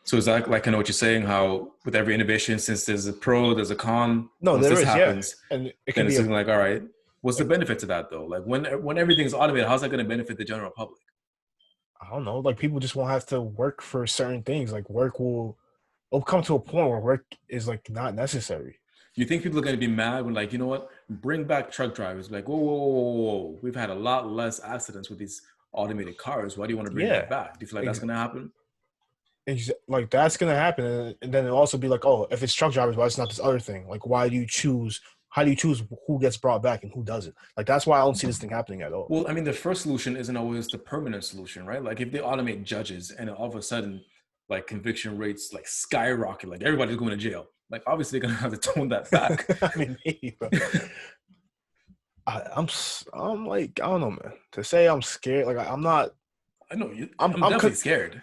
So is that like kind of what you're saying? How with every innovation, since there's a pro, there's a con. No, Once there this is, yeah. happens, And it then can be it's a looking like, all right, what's the like benefit to that though? Like when everything's automated, how's that going to benefit the general public? I don't know, like people just won't have to work for certain things. Like work will come to a point where work is like not necessary. You think people are going to be mad when, like, you know what, bring back truck drivers? Like, whoa, whoa, whoa, whoa, whoa. We've had a lot less accidents with these automated cars. Why do you want to bring that Yeah. back? Do you feel like that's going to happen? Like that's gonna happen, and then it'll also be like, oh, if it's truck drivers, why it's not this other thing? Like, why do you choose? How do you choose who gets brought back and who doesn't? Like, that's why I don't see this thing happening at all. Well, I mean, the first solution isn't always the permanent solution, right? Like if they automate judges and all of a sudden, like conviction rates like skyrocket, like everybody's going to jail. Like obviously they're gonna have to tone that back. I mean, maybe, bro. I'm like, I don't know, man. To say I'm scared, like I'm not. I know you. I'm I'm definitely scared.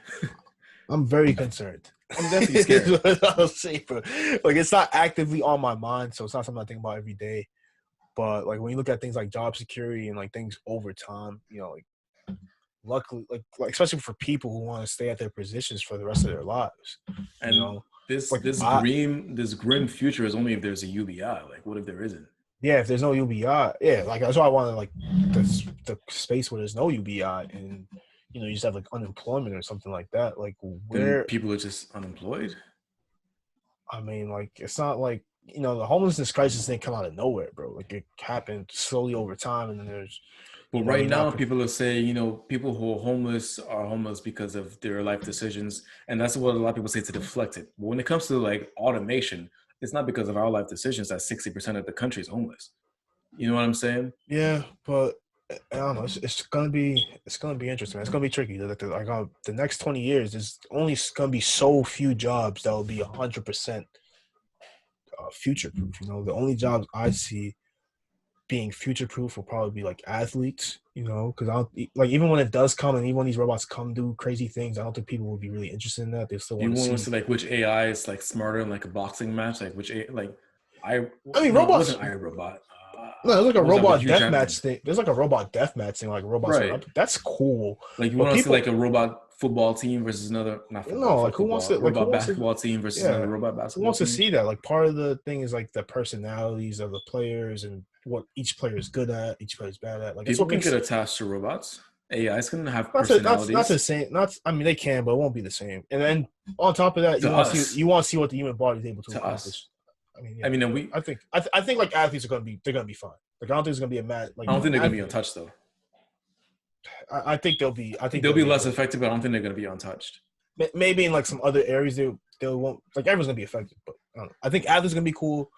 I'm very concerned. I'm definitely scared. I'll say, bro. Like it's not actively on my mind, so it's not something I think about every day. But like when you look at things like job security and like things over time, like luckily, like especially for people who want to stay at their positions for the rest of their lives, And this like grim future is only if there's a UBI. Like, what if there isn't? Yeah, if there's no UBI, yeah, like that's why I wanted like the space where there's no UBI and you just have like unemployment or something like that. Like where then people are just unemployed. I mean, like it's not like the homelessness crisis didn't come out of nowhere, bro. Like it happened slowly over time, and then there's. But right now, people are saying, people who are homeless because of their life decisions, and that's what a lot of people say to deflect it. But when it comes to like automation, it's not because of our life decisions that 60% of the country is homeless. You know what I'm saying? Yeah, but I don't know. It's gonna be interesting. It's gonna be tricky. Like the next 20 years, there's only gonna be so few jobs that will be 100% future proof. The only jobs I see being future proof will probably be like athletes. Because I don't like even when it does come and even when these robots come do crazy things, I don't think people will be really interested in that. They still want to see. You want to see like which AI is like smarter in like a boxing match, like which I mean no, robots. It wasn't iRobot. No, there's like a robot deathmatch thing. There's like a robot deathmatch thing, like robots. Right. That's cool. Like you want to see like a robot football team versus another who wants to robot basketball team versus another robot basketball team. Who wants to see that? Like part of the thing is like the personalities of the players and what each player is good at, each player is bad at. Like people can get attached to robots. AI is gonna have personalities. Not the same. I mean, they can, but it won't be the same. And then on top of that, you want to see what the human body is able to accomplish. I mean, yeah. I think like athletes are gonna be fine. Like I don't think it's gonna be a mad. Like I don't think they're gonna be untouched though. I think they'll be. I think they'll be less effective, but I don't think they're gonna be untouched. Maybe in like some other areas they won't. Like everyone's gonna be affected, but I think athletes are gonna be cool.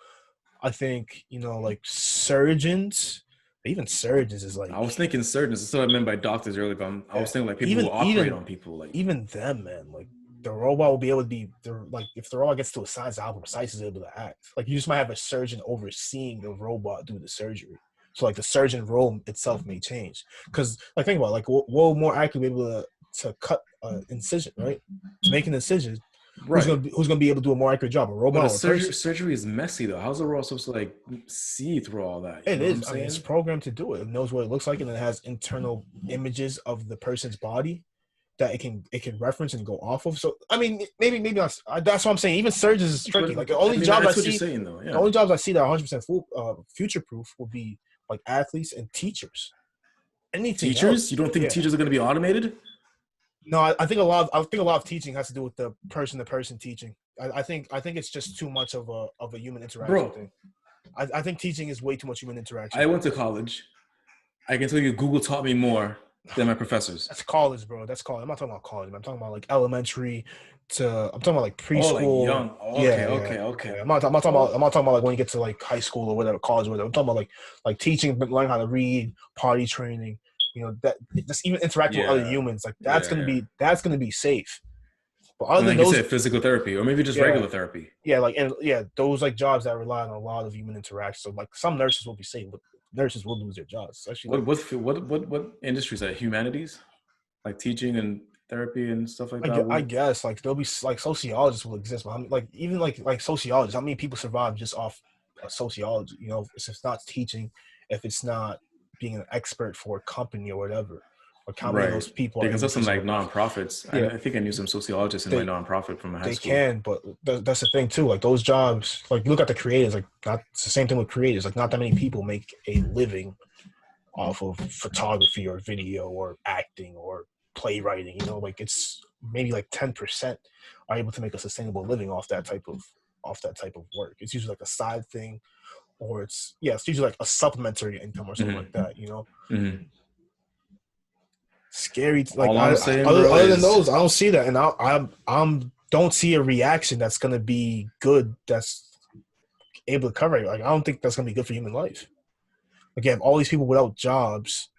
I think like surgeons. Even surgeons is like. I was thinking surgeons. That's what I meant by doctors earlier. But I was thinking like people who operate on people. Like even them, man. Like the robot will be able to be. Like if the robot gets to a science album, science is able to act. Like you just might have a surgeon overseeing the robot do the surgery. So like the surgeon role itself may change. Because like think about it, like we'll more accurately be able to cut an incision, right? To make an incision. Right. Who's gonna be able to do a more accurate job? A robot? But surgery is messy though. How's the robot supposed to like see through all that? It is. I mean, it's programmed to do it. It knows what it looks like, and it has internal images of the person's body that it can reference and go off of. So I mean, maybe not. That's what I'm saying. Even surgeons is tricky. Like the only jobs I see, the only jobs I see that are 100% future proof will be like athletes and teachers. Anything teachers? Else. You don't think teachers are going to be automated? No, I think a lot of teaching has to do with the person to person teaching. I think it's just too much of a human interaction Bro, thing. I think teaching is way too much human interaction. I went to college. I can tell you Google taught me more than my professors. That's college, bro. That's college. I'm not talking about college. I'm talking about like elementary to. I'm talking about like Oh, like preschool. young. Oh, okay, Yeah, yeah, okay, okay. yeah. I'm not talking about. Oh, I'm not talking about like when you get to like high school or whatever, college or whatever. I'm talking about like teaching, but learning how to read, potty training. That just even interacting with other yeah, humans. Like yeah, yeah. that's gonna be safe. But And other than like you those, said, physical therapy, or maybe just yeah, regular therapy. yeah, like and yeah, those like jobs that rely on a lot of human interaction. So like some nurses will be safe, but nurses will lose their jobs, especially like What industries are humanities? Like teaching and therapy and stuff like that. I guess like there'll be like sociologists will exist, but like even like sociologists, how many people survive just off sociology? If it's not teaching, if it's not being an expert for a company or whatever, like how many of Right. those people They are can able still to some like survive? nonprofits. Yeah, I think I knew some sociologists in my they nonprofit from high they school. can, but that's the thing too. Like those jobs, like look at the creators. Like not it's the same thing with creators. Like not that many people make a living off of photography or video or acting or playwriting. Like it's maybe like 10% are able to make a sustainable living off that type of work. It's usually like a side thing, or it's usually like a supplementary income or something like Mm-hmm. that. Mm-hmm. Scary. Like All I'm I saying, other bro, other than is those, I don't see that, and I'm don't see a reaction that's gonna be good. That's able to cover it. Like I don't think that's gonna be good for human life. Again, all these people without jobs,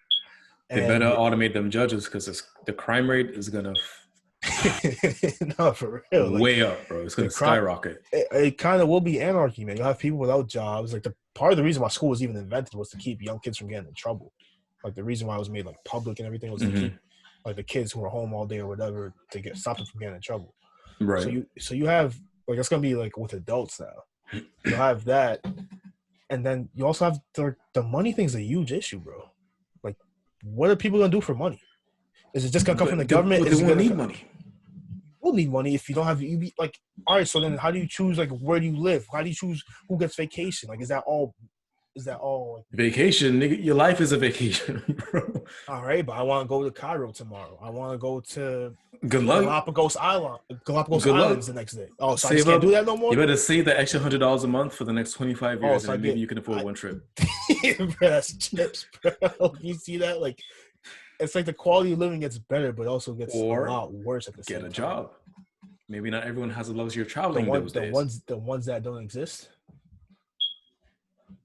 they better and automate them judges because the crime rate is gonna no, for real. Like way up, bro. It's the gonna crime, skyrocket. it kind of will be anarchy, man. You'll have people without jobs. Like the part of the reason why school was even invented was to keep young kids from getting in trouble. Like the reason why it was made like public and everything was to keep Mm-hmm. like the kids who are home all day or whatever to stop them from getting in trouble. So Right. you have like it's gonna be like with adults now. You'll have that, and then you also have the money thing's a huge issue, bro. Like, what are people gonna do for money? Is it just gonna come from the government? But they Is it won't gonna need money. will need money if you don't have you be like all right, so then how do you choose like where do you live? How do you choose who gets vacation? Like is that all like, Vacation, nigga. Your life is a vacation, bro. all right, but I want to go to Cairo tomorrow. I want to go to Good luck. Galapagos Good Islands luck. the next day. Oh, so I just Save can't do up. that no You more? better save the extra $100 a month for the next 25 Oh, years, so and I then maybe get you can afford one trip. bro, that's chips, bro. You see that? Like it's like the quality of living gets better, but also gets a Or lot worse at the get same a time. job. Maybe not everyone has the luxury of The traveling one those the days. ones the ones that don't exist.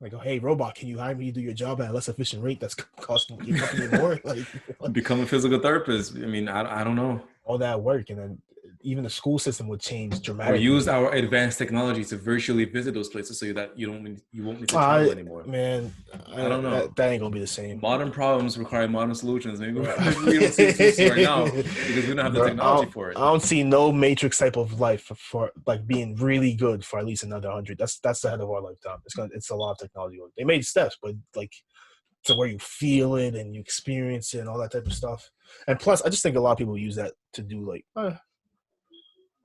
Like, oh, hey, robot, can you hire me to do your job at a less efficient rate that's costing your company more? Like, Become a physical therapist. I mean, I don't know. all that work, and then even the school system would change Or use dramatically. our advanced technology to virtually visit those places so that you won't need to travel I anymore. man, I don't know. that ain't gonna be the same. Modern problems require modern solutions. Bro, Maybe we don't see the solutions right now because we don't have the bro, technology for I it. don't see no Matrix type of life for like being really good for at least another 100. That's the head of our lifetime. It's a lot of technology. They made steps, but like to where you feel it and you experience it and all that type of stuff. And plus, I just think a lot of people use that to do like.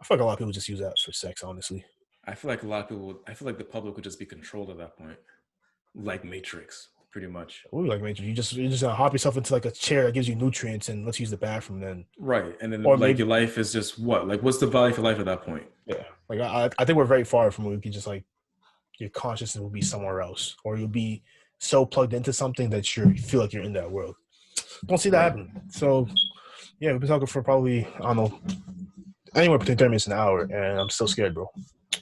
I feel like a lot of people just use that for sex, honestly. I feel like a lot of people. I feel like the public would just be controlled at that point, like Matrix, pretty much. Ooh, like Matrix, you just gonna hop yourself into like a chair that gives you nutrients and let's use the bathroom then, Right, and then or like maybe your life is just what? Like, what's the value for life at that point? yeah. Like I think we're very far from where we can just like your consciousness will be somewhere else, or you'll be so plugged into something that you feel like you're in that world. Don't see that Right. happen. So yeah, we've been talking for probably I don't know anywhere between 30 minutes and an hour, and I'm still scared, bro.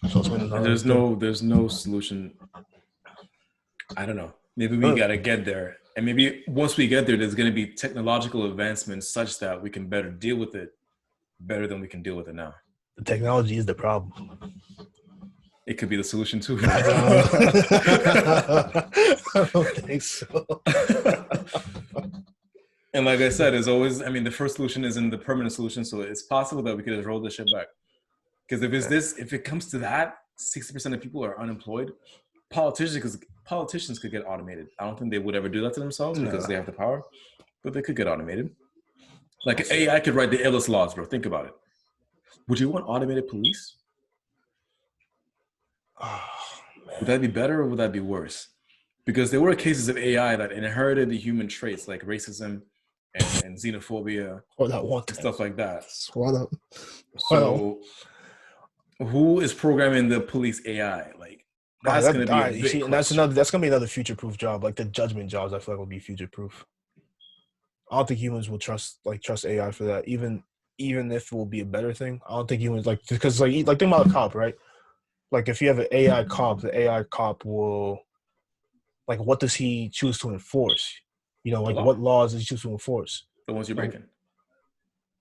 So it's been And another thing. there's no solution. I don't know. Maybe we gotta get there, and maybe once we get there, there's gonna be technological advancements such that we can better deal with it better than we can deal with it now. The technology is the problem. It could be the solution too. I don't think so. And like I said, it's always, I mean, the first solution isn't the permanent solution. So it's possible that we could just roll this shit back. Because if it comes to that, 60% of people are unemployed. Politicians could get automated. I don't think they would ever do that to themselves because they have the power, but they could get automated. Like AI could write the illest laws, bro. Think about it. Would you want automated police? Oh, Would that be better or would that be worse? Because there were cases of AI that inherited the human traits like racism, and xenophobia and stuff like that. Swallow. So who is programming the police AI? Like that's going to be a big question. That's gonna be another future-proof job. Like the judgment jobs, I feel like will be future-proof. I don't think humans will trust AI for that. Even if it will be a better thing, I don't think humans because think about a cop, right? Like if you have an AI cop, the AI cop will what does he choose to enforce? What laws does he choose to enforce? The ones you're breaking.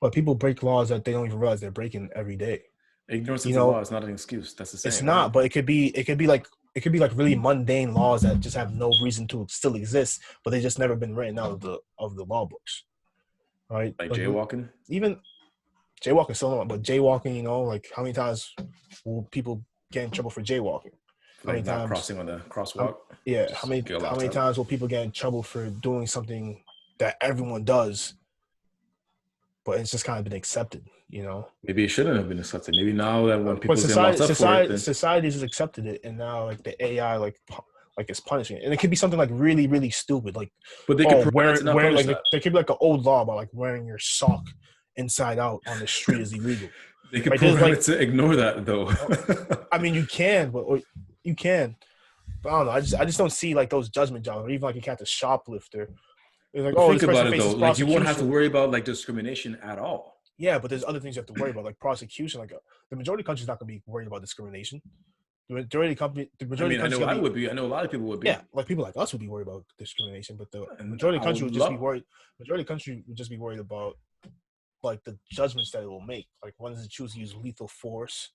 But people break laws that they don't even realize they're breaking every day. Ignorance of the law is not an excuse. That's the same. It's not, but it could be really mundane laws that just have no reason to still exist, but they just never been written out of the law books, right? Like jaywalking. Even jaywalking, still not, but jaywalking, how many times will people get in trouble for jaywalking? How many times crossing on the crosswalk? How many times will people get in trouble for doing something that everyone does, but it's just kind of been accepted? Maybe it shouldn't have been accepted. Maybe now that when people get locked up for it, society just accepted it, and now the AI it's punishing it, and it could be something really really stupid, but they could there could be an old law about wearing your sock inside out on the street is illegal. They could program it to ignore that though. I mean, you can, but I don't know. I just don't see those judgment jobs, or even you catch a shoplifter. It's think about it though. You won't have to worry about discrimination at all. Yeah, but there's other things you have to worry about, like prosecution. The majority of countries not going to be worried about discrimination. The majority of countries. I know I would be. I know a lot of people would be. Yeah, people like us would be worried about discrimination, but the majority of country would just be worried. Majority of country would just be worried about the judgments that it will make. When does it choose to use lethal force?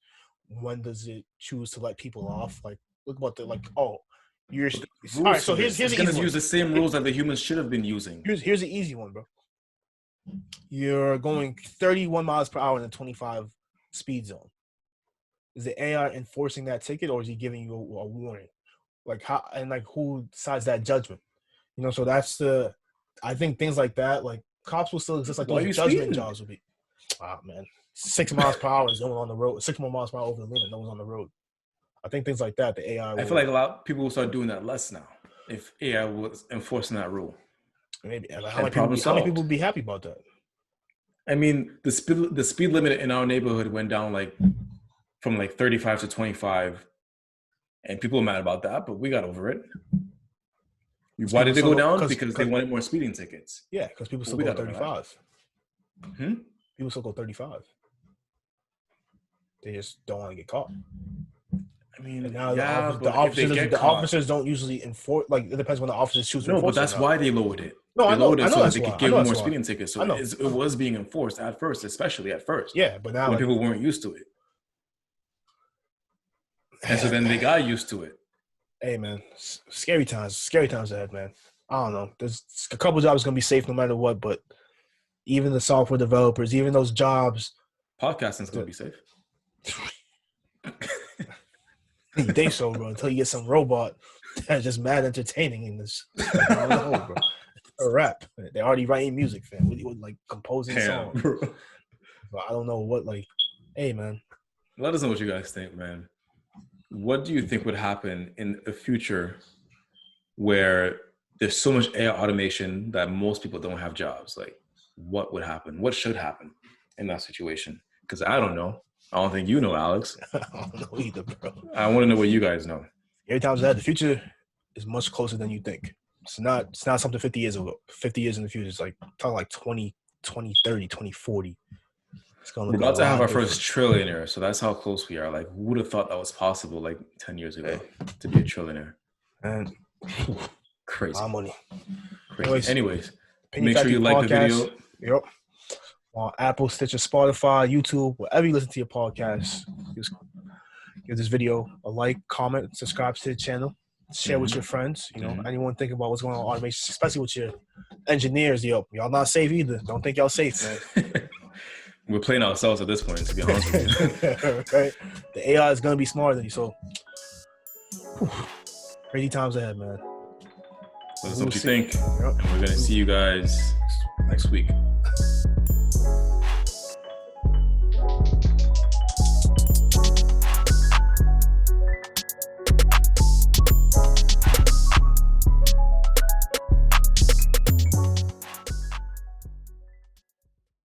When does it choose to let people off? Look about you're all right. So here's it's going to use the same rules that the humans should have been using. Here's the easy one, bro. You're going 31 miles per hour in a 25 speed zone. Is the AI enforcing that ticket, or is he giving you a warning? How and who decides that judgment? So that's I think things like that, cops will still exist. Those judgment jobs will be. Ah, man, 6 miles per hour is no one on the road. 6 more miles per hour over the limit, no one's on the road. I think things like that, the AI. I feel like a lot of people will start doing that less now if AI was enforcing that rule. Maybe. How many people would be happy about that? I mean, the speed limit in our neighborhood went down from 35 to 25, and people were mad about that, but we got over it. Why did they go down? Because they wanted more speeding tickets. Yeah, because people still go 35. People still go 35. They just don't want to get caught. I mean, now the officers don't usually enforce. It depends when the officers choose to enforce. No, but that's why they lowered it. No, they lowered it so that they could give more speeding tickets. So it was being enforced at first, especially at first. Yeah, but now when people weren't used to it, and so then they got used to it. Hey, man, scary times ahead, man. I don't know. There's a couple jobs gonna be safe no matter what, but even the software developers, even those jobs, podcasting's gonna be safe. You think so, bro? Until you get some robot that's just mad entertaining in this. I don't know, bro. A rap. They're already writing music, fam. With composing songs. But I don't know what. Hey, man. Let us know what you guys think, man. What do you think would happen in the future where there's so much AI automation that most people don't have jobs? What would happen? What should happen in that situation? Because I don't know. I don't think you know, Alex. I don't know either, bro. I want to know what you guys know. Every time that the future is much closer than you think. It's not something 50 years ago. 50 years in the future. It's talking 2030, 2040. We're about to have our first trillionaire, so that's how close we are. Who would have thought that was possible 10 years ago to be a trillionaire? And crazy. My money. Crazy. Anyways, make sure you like the video. Yep. On Apple, Stitcher, Spotify, YouTube, wherever you listen to your podcast, just give this video a like, comment, subscribe to the channel, share with your friends. Anyone thinking about what's going on with automation, especially with your engineers. Y'all not safe either. Don't think y'all safe, man. We're playing ourselves at this point, to be honest with you. Right? The AI is gonna be smarter than you, so crazy times ahead, man. Let us know what you think. Yep. And we're gonna see you guys next week.